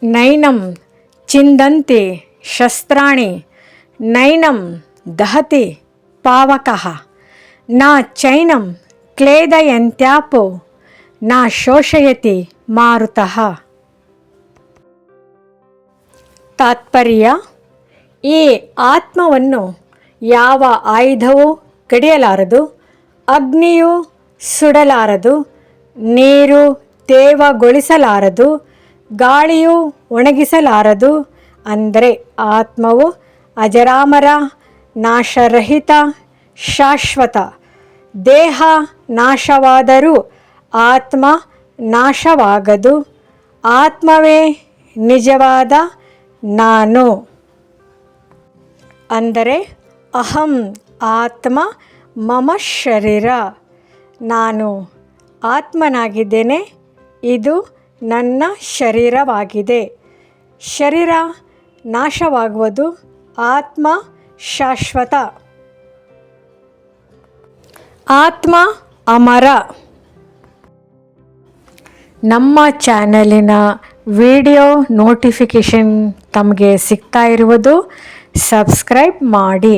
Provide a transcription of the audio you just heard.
ನೈನಂ ಚಿಂದಂತಿ ಶಸ್ತ್ರಾಣಿ ನೈನಂ ದಹತಿ ಪಾವಕಃ ನ ಚೈನಂ ಕ್ಲೇದಯಂತ್ಯಾಪೋ ನ ಶೋಷಯತಿ ಮಾರುತಃ. ತಾತ್ಪರ್ಯ: ಈ ಆತ್ಮವನ್ನು ಯಾವ ಆಯುಧವೂ ಕಡಿಯಲಾರದು, ಅಗ್ನಿಯು ಸುಡಲಾರದು, ನೀರು ತೇವಗೊಳಿಸಲಾರದು, ಗಾಳಿಯು ಒಣಗಿಸಲಾರದು. ಅಂದರೆ ಆತ್ಮವು ಅಜರಾಮರ, ನಾಶರಹಿತ, ಶಾಶ್ವತ. ದೇಹ ನಾಶವಾದರೂ ಆತ್ಮ ನಾಶವಾಗದು. ಆತ್ಮವೇ ನಿಜವಾದ ನಾನು. ಅಂದರೆ ಅಹಂ ಆತ್ಮ ಮಮ ಶರೀರ. ನಾನು ಆತ್ಮನಾಗಿದ್ದೇನೆ, ಇದು ನನ್ನ ಶರೀರವಾಗಿದೆ. ಶರೀರ ನಾಶವಾಗುವುದು, ಆತ್ಮ ಶಾಶ್ವತ. ಆತ್ಮ ಅಮರ. ನಮ್ಮ ಚಾನಲಿನ ವಿಡಿಯೋ ನೋಟಿಫಿಕೇಷನ್ ತಮಗೆ ಸಿಗ್ತಾ ಇರುವುದು. ಸಬ್ಸ್ಕ್ರೈಬ್ ಮಾಡಿ.